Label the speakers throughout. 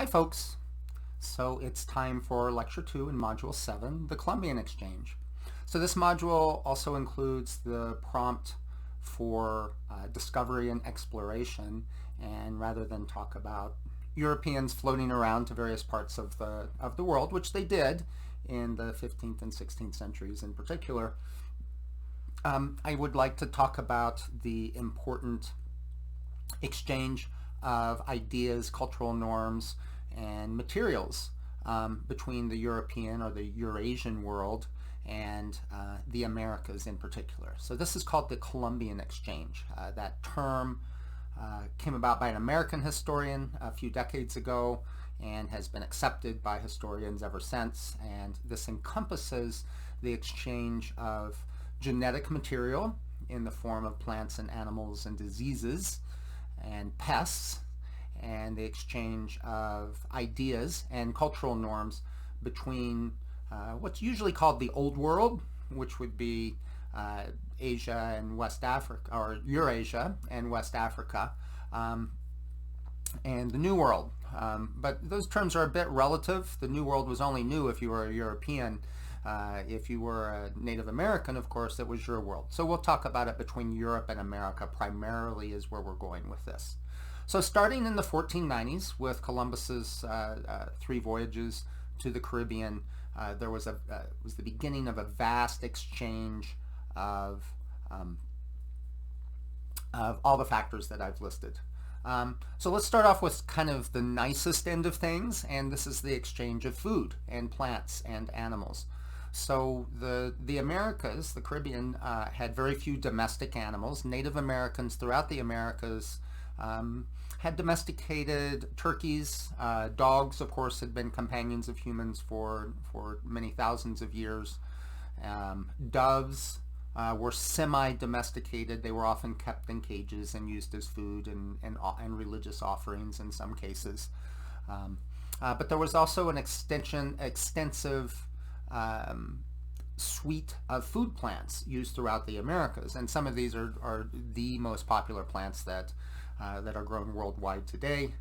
Speaker 1: Hi folks! So it's time for Lecture 2 in Module 7, the Columbian Exchange. So this module also includes the prompt for discovery and exploration, and rather than talk about Europeans floating around to various parts of the world, which they did in the 15th and 16th centuries in particular, I would like to talk about the important exchange of ideas, cultural norms, and materials between the European or the Eurasian world and the Americas in particular. So this is called the Columbian Exchange. That term came about by an American historian a few decades ago and has been accepted by historians ever since. And this encompasses the exchange of genetic material in the form of plants and animals and diseases and pests, and the exchange of ideas and cultural norms between what's usually called the Old World, which would be Asia and West Africa, or Eurasia and West Africa, and the New World. But those terms are a bit relative. The New World was only new if you were a European. If you were a Native American, of course, it was your world. So we'll talk about it between Europe and America primarily is where we're going with this. So starting in the 1490s with Columbus's 3 voyages to the Caribbean, there was was the beginning of a vast exchange of all the factors that I've listed. So let's start off with kind of the nicest end of things, and this is the exchange of food and plants and animals. So the Americas, the Caribbean, had very few domestic animals. Native Americans throughout the Americas had domesticated turkeys. Dogs, of course, had been companions of humans for many thousands of years. Doves were semi-domesticated. They were often kept in cages and used as food and religious offerings in some cases. But there was also an extensive suite of food plants used throughout the Americas, and some of these are the most popular plants that are grown worldwide today.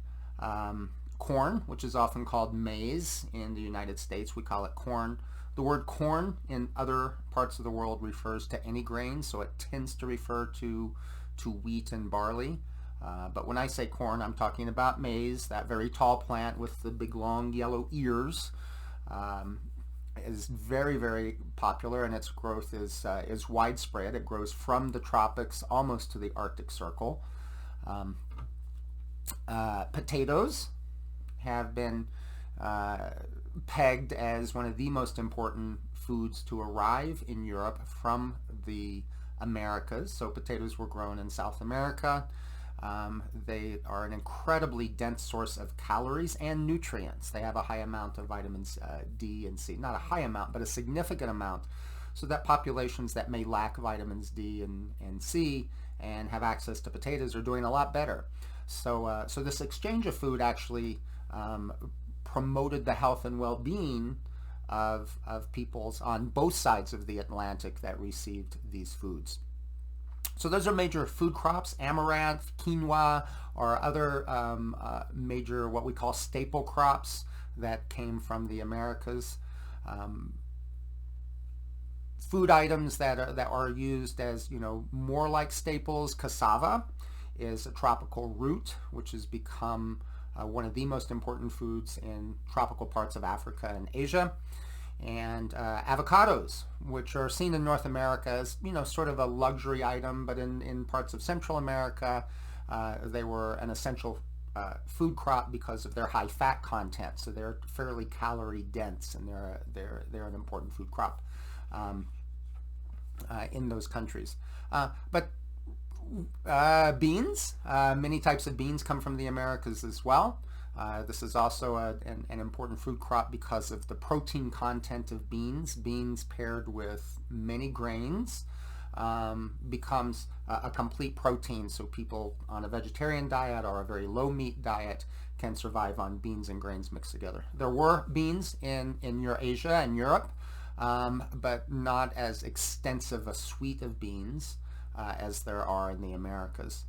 Speaker 1: Corn, which is often called maize in the United States, we call it corn. The word corn in other parts of the world refers to any grain, so it tends to refer to wheat and barley. But when I say corn, I'm talking about maize, that very tall plant with the big long yellow ears. Is very, very popular, and its growth is widespread. It grows from the tropics almost to the Arctic Circle. Potatoes have been pegged as one of the most important foods to arrive in Europe from the Americas. So potatoes were grown in South America. They are an incredibly dense source of calories and nutrients. They have a high amount of vitamins D and C. Not a high amount, but a significant amount. So that populations that may lack vitamins D and C and have access to potatoes are doing a lot better. So, so this exchange of food actually promoted the health and well-being of peoples on both sides of the Atlantic that received these foods. So those are major food crops. Amaranth, quinoa, or other major what we call staple crops that came from the Americas. Food items that are used as, more like staples. Cassava is a tropical root, which has become one of the most important foods in tropical parts of Africa and Asia. And avocados, which are seen in North America as, sort of a luxury item, but in parts of Central America, they were an essential food crop because of their high fat content. So they're fairly calorie dense, and they're an important food crop in those countries. But beans, many types of beans come from the Americas as well. This is also an important food crop because of the protein content of beans. Beans paired with many grains becomes a complete protein, so people on a vegetarian diet or a very low meat diet can survive on beans and grains mixed together. There were beans in Eurasia and Europe, but not as extensive a suite of beans as there are in the Americas.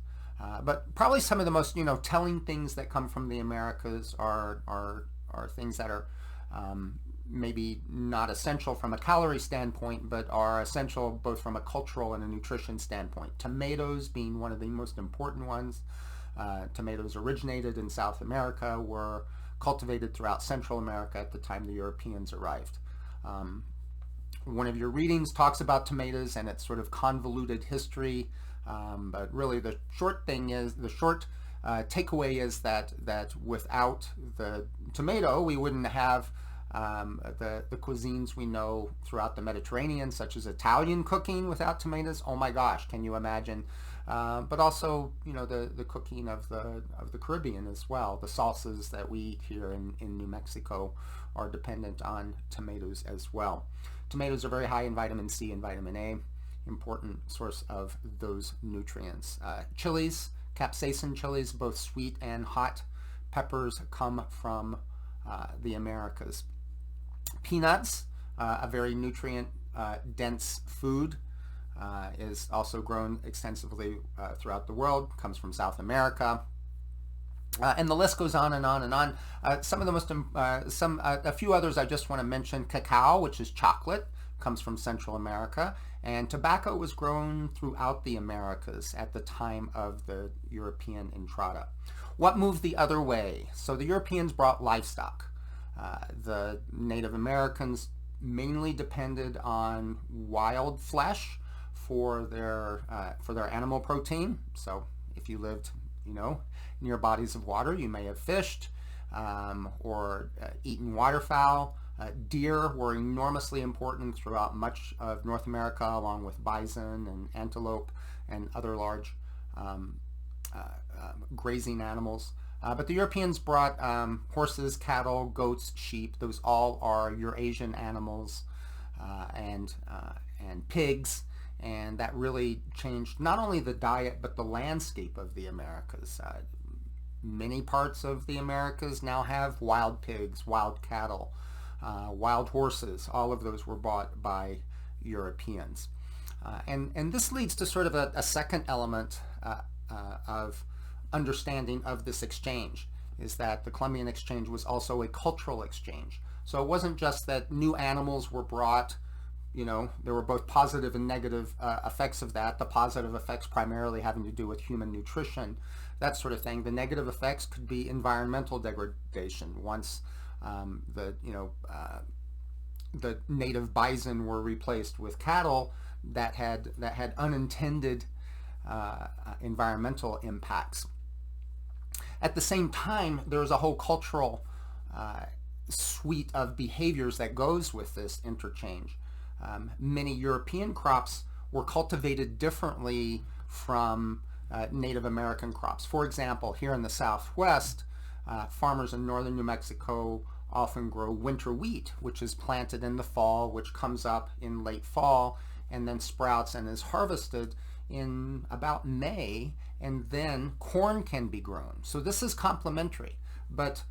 Speaker 1: But probably some of the most, telling things that come from the Americas are things that are maybe not essential from a calorie standpoint, but are essential both from a cultural and a nutrition standpoint. Tomatoes being one of the most important ones. Tomatoes originated in South America, were cultivated throughout Central America at the time the Europeans arrived. One of your readings talks about tomatoes and its sort of convoluted history, but really the short takeaway is that without the tomato, we wouldn't have the cuisines we know throughout the Mediterranean, such as Italian cooking without tomatoes. Oh my gosh, can you imagine? But also, the cooking of the Caribbean as well. The salsas that we eat here in New Mexico are dependent on tomatoes as well. Tomatoes are very high in vitamin C and vitamin A, important source of those nutrients. Chilies, capsaicin chilies, both sweet and hot peppers, come from the Americas. Peanuts, a very nutrient dense food, is also grown extensively throughout the world, comes from South America. And the list goes on and on and on. Some of the most, a few others I just want to mention. Cacao, which is chocolate, comes from Central America. And tobacco was grown throughout the Americas at the time of the European entrada. What moved the other way? So the Europeans brought livestock. The Native Americans mainly depended on wild flesh for their animal protein. So if you lived, near bodies of water, you may have fished or eaten waterfowl. Deer were enormously important throughout much of North America, along with bison and antelope and other large grazing animals. But the Europeans brought horses, cattle, goats, sheep. Those all are Eurasian animals, and pigs. And that really changed not only the diet, but the landscape of the Americas. Many parts of the Americas now have wild pigs, wild cattle, wild horses. All of those were bought by Europeans. And this leads to sort of a second element of understanding of this exchange, is that the Columbian exchange was also a cultural exchange. So it wasn't just that new animals were brought. There were both positive and negative effects of that. The positive effects primarily having to do with human nutrition, that sort of thing. The negative effects could be environmental degradation. Once the native bison were replaced with cattle, that had unintended environmental impacts. At the same time, there's a whole cultural suite of behaviors that goes with this interchange. Many European crops were cultivated differently from Native American crops. For example, here in the Southwest, farmers in northern New Mexico often grow winter wheat, which is planted in the fall, which comes up in late fall and then sprouts and is harvested in about May, and then corn can be grown. So this is complementary, but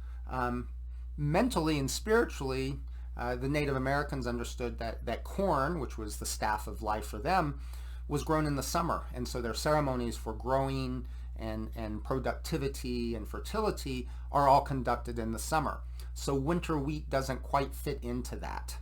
Speaker 1: mentally and spiritually, the Native Americans understood that corn, which was the staff of life for them, was grown in the summer. And so their ceremonies for growing and productivity and fertility are all conducted in the summer. So winter wheat doesn't quite fit into that.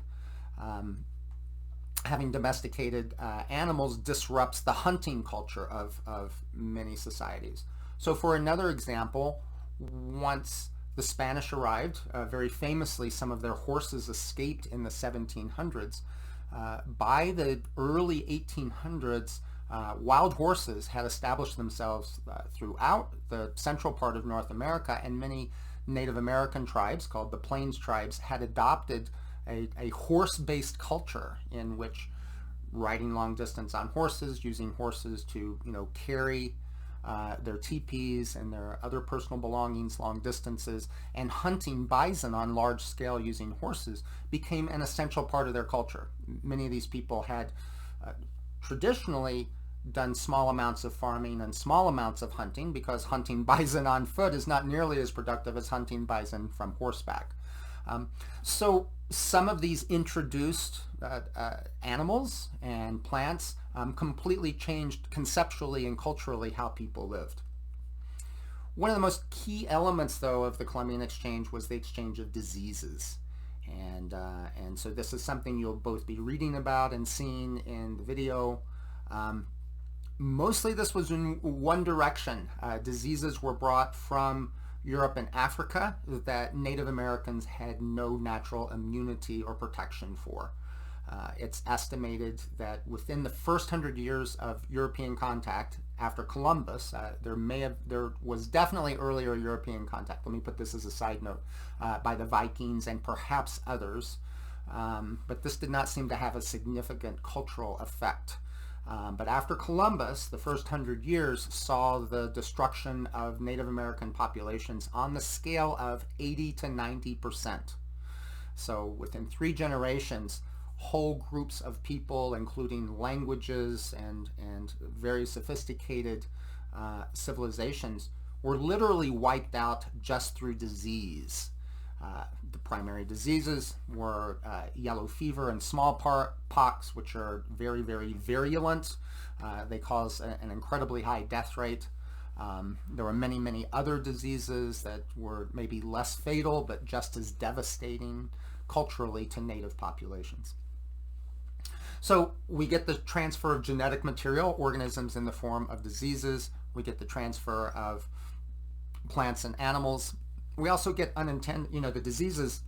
Speaker 1: Having domesticated animals disrupts the hunting culture of many societies. So for another example, once the Spanish arrived, very famously, some of their horses escaped in the 1700s. By the early 1800s, wild horses had established themselves throughout the central part of North America, and many Native American tribes, called the Plains tribes, had adopted a horse-based culture in which riding long distance on horses, using horses to carry their teepees and their other personal belongings long distances, and hunting bison on large scale using horses became an essential part of their culture. Many of these people had traditionally done small amounts of farming and small amounts of hunting, because hunting bison on foot is not nearly as productive as hunting bison from horseback. So some of these introduced animals and plants completely changed conceptually and culturally how people lived. One of the most key elements, though, of the Columbian Exchange was the exchange of diseases. And so this is something you'll both be reading about and seeing in the video. Mostly this was in one direction. Diseases were brought from Europe and Africa that Native Americans had no natural immunity or protection for. It's estimated that within the first 100 years of European contact after Columbus, there was definitely earlier European contact. Let me put this as a side note, by the Vikings and perhaps others, but this did not seem to have a significant cultural effect. But after Columbus, the first 100 years saw the destruction of Native American populations on the scale of 80 to 90%. So within 3 generations, whole groups of people, including languages and very sophisticated civilizations, were literally wiped out just through disease. The primary diseases were yellow fever and smallpox, which are very, very virulent. They cause an incredibly high death rate. There were many, many other diseases that were maybe less fatal, but just as devastating culturally to native populations. So we get the transfer of genetic material, organisms in the form of diseases. We get the transfer of plants and animals. We also get the diseases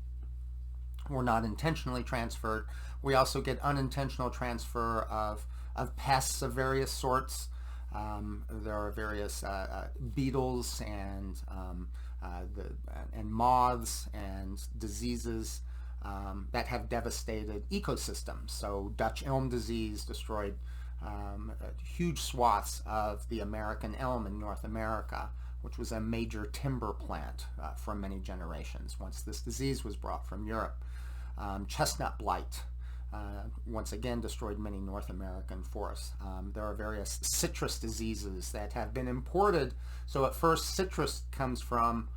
Speaker 1: were not intentionally transferred. We also get unintentional transfer of pests of various sorts. There are various beetles and moths and diseases that have devastated ecosystems. So Dutch elm disease destroyed huge swaths of the American elm in North America, which was a major timber plant for many generations once this disease was brought from Europe. Chestnut blight once again destroyed many North American forests. There are various citrus diseases that have been imported. So at first citrus comes from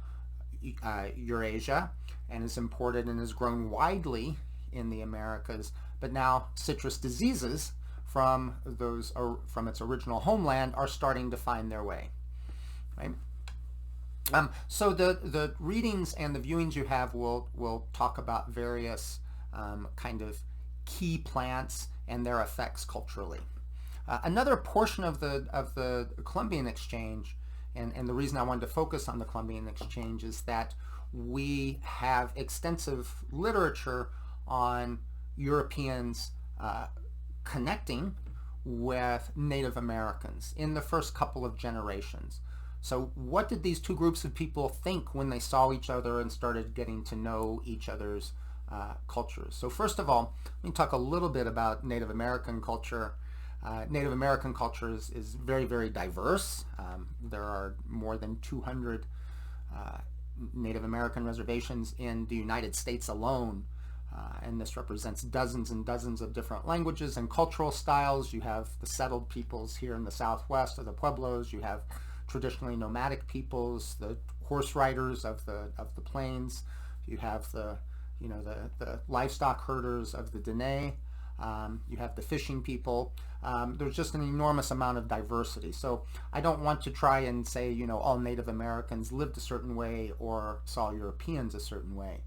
Speaker 1: Eurasia and is imported and is grown widely in the Americas, but now citrus diseases from its original homeland are starting to find their way. Right? So the readings and the viewings you have will talk about various kind of key plants and their effects culturally. Another portion of the Columbian Exchange, and the reason I wanted to focus on the Columbian Exchange, is that we have extensive literature on Europeans connecting with Native Americans in the first couple of generations. So what did these two groups of people think when they saw each other and started getting to know each other's cultures? So first of all, let me talk a little bit about Native American culture. Native American culture is very, very diverse. There are more than 200 Native American reservations in the United States alone, and this represents dozens and dozens of different languages and cultural styles. You have the settled peoples here in the Southwest, or the Pueblos. You have traditionally nomadic peoples, the horse riders of the plains. You have the livestock herders of the Dene. You have the fishing people. There's just an enormous amount of diversity. So I don't want to try and say, all Native Americans lived a certain way or saw Europeans a certain way.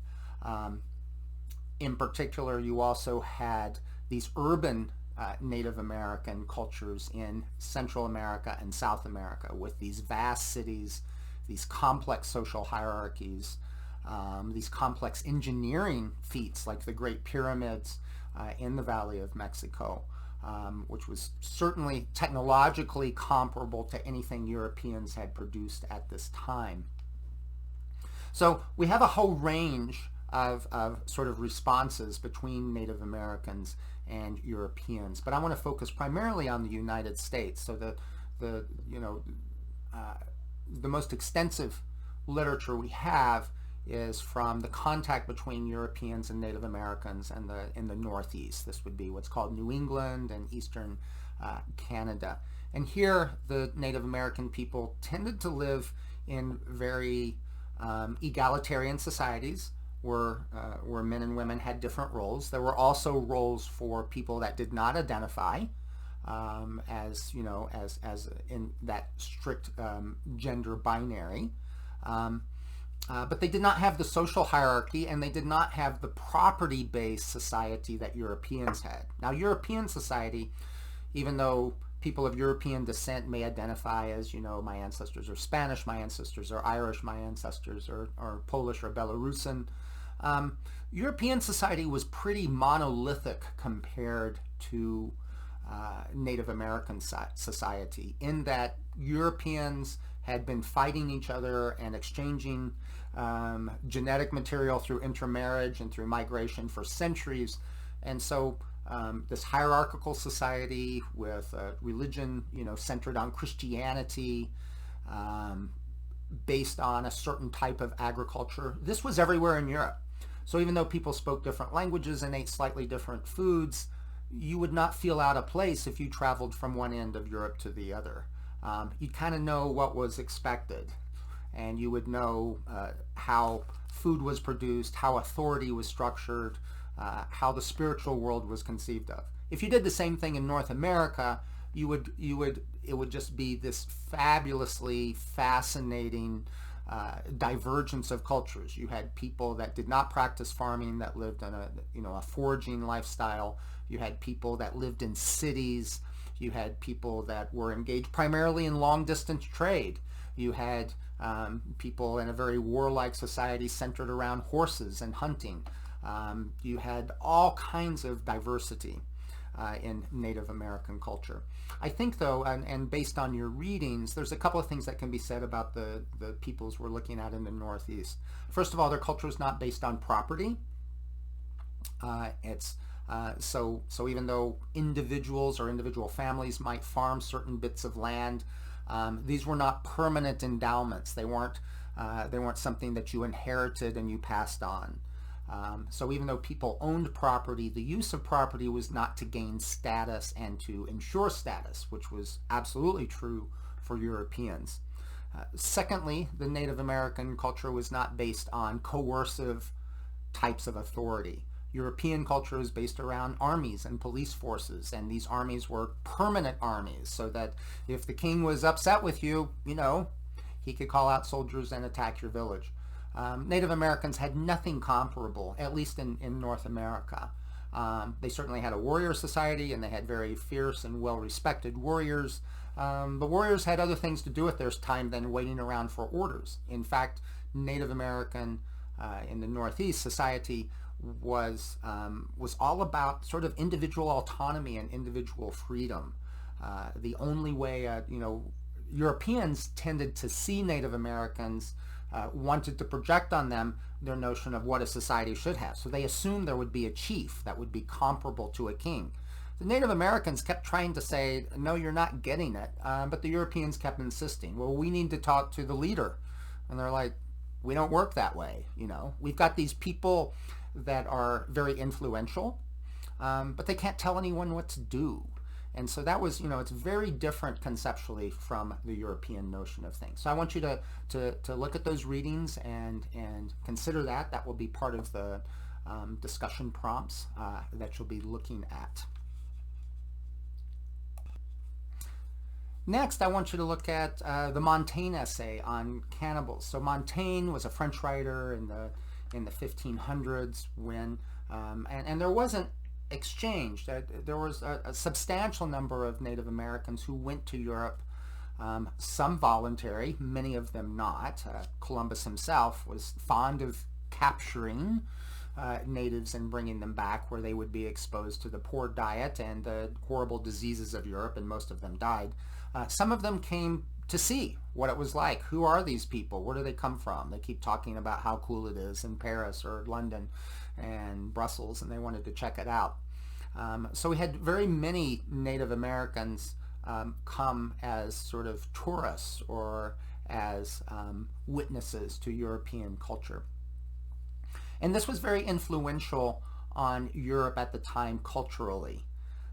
Speaker 1: In particular, you also had these urban Native American cultures in Central America and South America, with these vast cities, these complex social hierarchies, these complex engineering feats like the Great Pyramids in the Valley of Mexico, which was certainly technologically comparable to anything Europeans had produced at this time. So we have a whole range of sort of responses between Native Americans and Europeans, but I want to focus primarily on the United States. So the most extensive literature we have is from the contact between Europeans and Native Americans in the Northeast. This would be what's called New England and Eastern Canada. And here the Native American people tended to live in very egalitarian societies where men and women had different roles. There were also roles for people that did not identify as in that strict gender binary. But they did not have the social hierarchy, and they did not have the property-based society that Europeans had. Now, European society, even though people of European descent may identify as, my ancestors are Spanish, my ancestors are Irish, my ancestors are Polish or Belarusian, European society was pretty monolithic compared to Native American society, in that Europeans had been fighting each other and exchanging genetic material through intermarriage and through migration for centuries. And so this hierarchical society with religion, centered on Christianity, based on a certain type of agriculture, this was everywhere in Europe. So even though people spoke different languages and ate slightly different foods, you would not feel out of place if you traveled from one end of Europe to the other. You'd kind of know what was expected, and you would know how food was produced, how authority was structured, how the spiritual world was conceived of. If you did the same thing in North America, it would just be this fabulously fascinating divergence of cultures. You had people that did not practice farming, that lived in a foraging lifestyle. You had people that lived in cities. You had people that were engaged primarily in long-distance trade. You had people in a very warlike society centered around horses and hunting. You had all kinds of diversity in Native American culture. I think, though, and based on your readings, there's a couple of things that can be said about the peoples we're looking at in the Northeast. First of all, their culture is not based on property. So even though individuals or individual families might farm certain bits of land, these were not permanent endowments. They weren't something that you inherited and you passed on. So even though people owned property, the use of property was not to gain status and to ensure status, which was absolutely true for Europeans. Secondly, the Native American culture was not based on coercive types of authority. European culture is based around armies and police forces, and these armies were permanent armies, so that if the king was upset with you, he could call out soldiers and attack your village. Native Americans had nothing comparable, at least in North America. They certainly had a warrior society, and they had very fierce and well-respected warriors. The warriors had other things to do with their time than waiting around for orders. In fact, Native American in the Northeast society was all about sort of individual autonomy and individual freedom. The only way, Europeans tended to see Native Americans, wanted to project on them their notion of what a society should have. So they assumed there would be a chief that would be comparable to a king. The Native Americans kept trying to say, no, you're not getting it. But the Europeans kept insisting, well, we need to talk to the leader. And they're like, we don't work that way. We've got these people that are very influential, but they can't tell anyone what to do. And so that was, it's very different conceptually from the European notion of things. So I want you to look at those readings and consider that. That will be part of the discussion prompts that you'll be looking at. Next, I want you to look at the Montaigne essay on cannibals. So Montaigne was a French writer in the 1500s when, and there wasn't exchange. There was a substantial number of Native Americans who went to Europe, some voluntary, many of them not. Columbus himself was fond of capturing natives and bringing them back, where they would be exposed to the poor diet and the horrible diseases of Europe, and most of them died. Some of them came to see what it was like. Who are these people? Where do they come from? They keep talking about how cool it is in Paris or London and Brussels, and they wanted to check it out. So we had very many Native Americans come as sort of tourists or as witnesses to European culture. And this was very influential on Europe at the time culturally.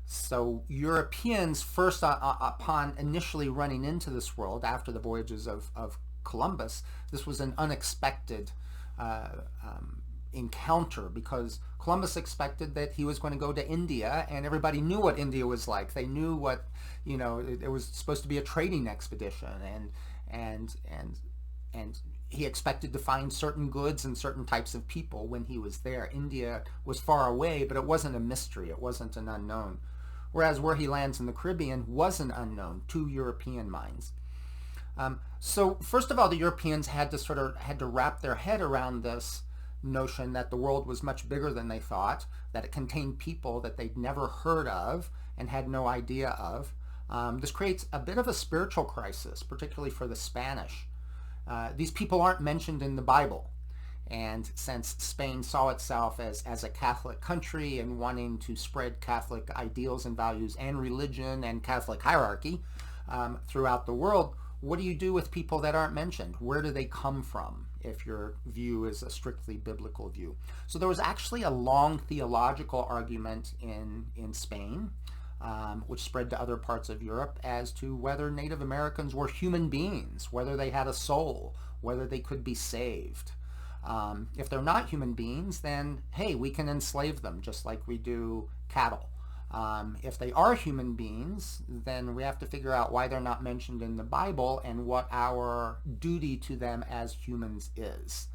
Speaker 1: So Europeans, first upon initially running into this world after the voyages of Columbus, this was an unexpected encounter, because Columbus expected that he was going to go to India, and everybody knew what India was like. They knew what, it was supposed to be a trading expedition, and he expected to find certain goods and certain types of people when he was there. India was far away, but it wasn't a mystery. It wasn't an unknown. Whereas where he lands in the Caribbean was an unknown to European minds. So first of all, the Europeans had to wrap their head around this notion that the world was much bigger than they thought, that it contained people that they'd never heard of and had no idea of. This creates a bit of a spiritual crisis, particularly for the Spanish. These people aren't mentioned in the Bible. And since Spain saw itself as a Catholic country and wanting to spread Catholic ideals and values and religion and Catholic hierarchy throughout the world, what do you do with people that aren't mentioned? Where do they come from if your view is a strictly biblical view? So there was actually a long theological argument in Spain, which spread to other parts of Europe, as to whether Native Americans were human beings, whether they had a soul, whether they could be saved. If they're not human beings, then, hey, we can enslave them just like we do cattle. If they are human beings, then we have to figure out why they're not mentioned in the Bible and what our duty to them as humans is,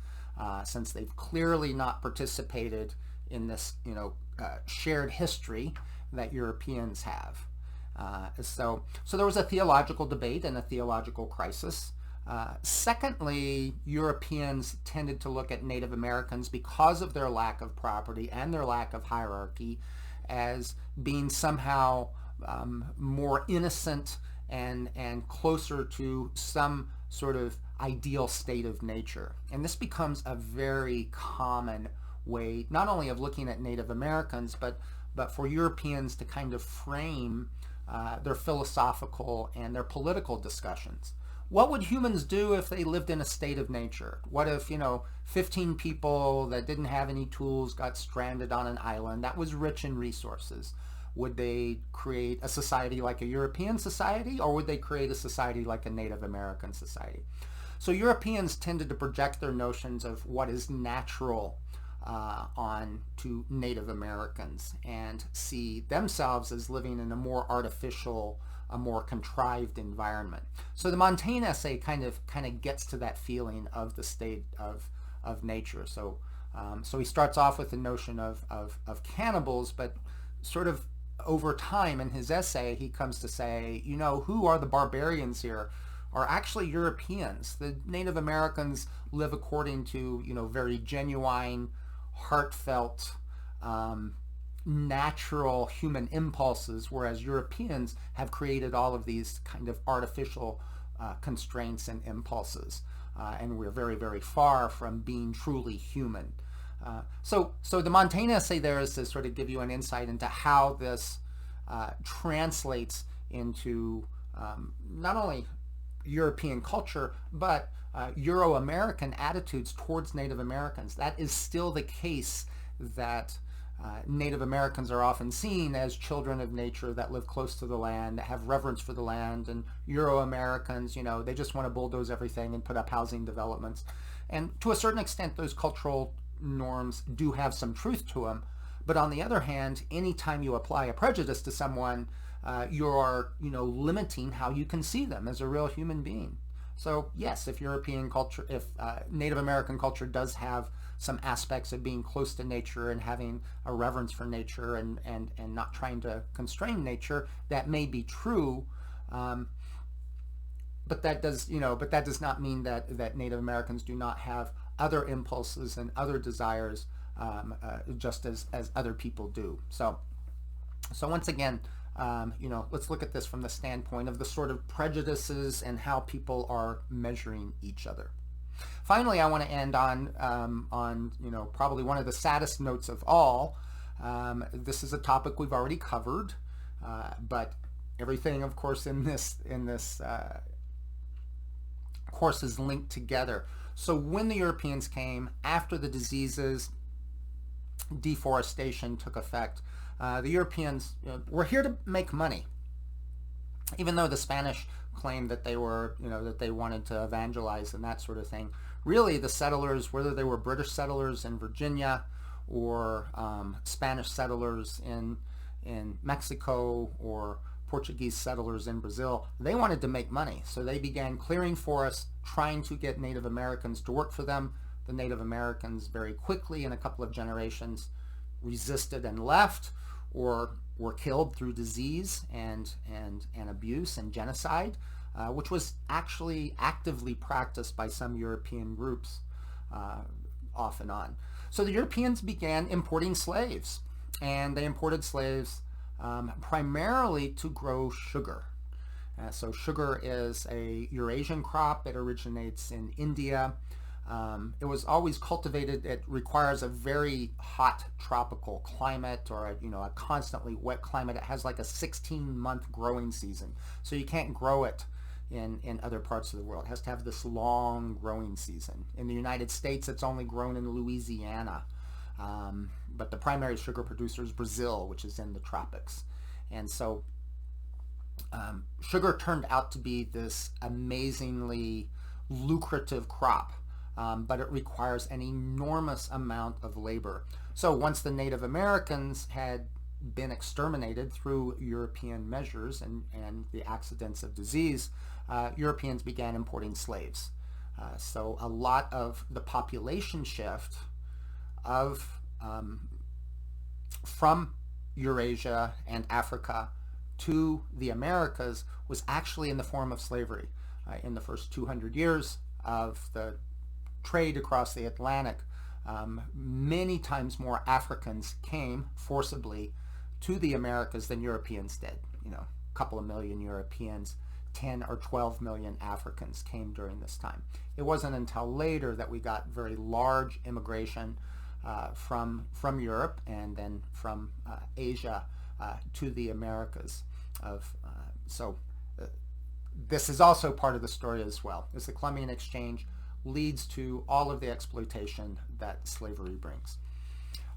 Speaker 1: since they've clearly not participated in this, shared history that Europeans have. So there was a theological debate and a theological crisis. Secondly, Europeans tended to look at Native Americans, because of their lack of property and their lack of hierarchy, as being somehow more innocent and closer to some sort of ideal state of nature. And this becomes a very common way, not only of looking at Native Americans, but for Europeans to kind of frame their philosophical and their political discussions. What would humans do if they lived in a state of nature? What if, 15 people that didn't have any tools got stranded on an island that was rich in resources? Would they create a society like a European society, or would they create a society like a Native American society? So Europeans tended to project their notions of what is natural on to Native Americans and see themselves as living in a more artificial, a more contrived environment. So the Montaigne essay kind of gets to that feeling of the state of nature. So he starts off with the notion of cannibals, but sort of over time in his essay he comes to say, who are the barbarians here are actually Europeans. The Native Americans live according to very genuine, heartfelt, natural human impulses, whereas Europeans have created all of these kind of artificial constraints and impulses, and we're very, very far from being truly human. So the Montaigne essay there is to sort of give you an insight into how this translates into not only European culture, but Euro-American attitudes towards Native Americans. That is still the case, that Native Americans are often seen as children of nature that live close to the land, that have reverence for the land, and Euro-Americans, they just want to bulldoze everything and put up housing developments. And to a certain extent, those cultural norms do have some truth to them. But on the other hand, anytime you apply a prejudice to someone, you're, limiting how you can see them as a real human being. So yes, if Native American culture does have some aspects of being close to nature and having a reverence for nature and not trying to constrain nature, that may be true. But that does not mean that Native Americans do not have other impulses and other desires, just as other people do. So once again, let's look at this from the standpoint of the sort of prejudices and how people are measuring each other. Finally, I want to end on probably one of the saddest notes of all. This is a topic we've already covered, but everything, of course, in this course is linked together. So when the Europeans came, after the diseases, deforestation took effect, the Europeans were here to make money. Even though the Spanish claimed that they were, that they wanted to evangelize and that sort of thing, really the settlers, whether they were British settlers in Virginia or Spanish settlers in Mexico or Portuguese settlers in Brazil, they wanted to make money. So they began clearing forests, trying to get Native Americans to work for them. The Native Americans very quickly, in a couple of generations, resisted and left, or were killed through disease and abuse and genocide, which was actually actively practiced by some European groups off and on. So the Europeans began importing slaves, and they imported slaves primarily to grow sugar. So sugar is a Eurasian crop. It originates in India. It was always cultivated. It requires a very hot tropical climate, or a constantly wet climate. It has like a 16-month growing season, so you can't grow it in other parts of the world. It has to have this long growing season. In the United States, it's only grown in Louisiana, but the primary sugar producer is Brazil, which is in the tropics. And so sugar turned out to be this amazingly lucrative crop. But it requires an enormous amount of labor. So once the Native Americans had been exterminated through European measures and the accidents of disease, Europeans began importing slaves. So a lot of the population shift from Eurasia and Africa to the Americas was actually in the form of slavery. In the first 200 years of the trade across the Atlantic, many times more Africans came forcibly to the Americas than Europeans did. A couple of million Europeans, 10 or 12 million Africans came during this time. It wasn't until later that we got very large immigration from Europe and then from Asia to the Americas. This is also part of the story as well, is the Columbian Exchange leads to all of the exploitation that slavery brings.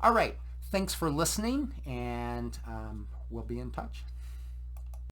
Speaker 1: All right, thanks for listening, and we'll be in touch.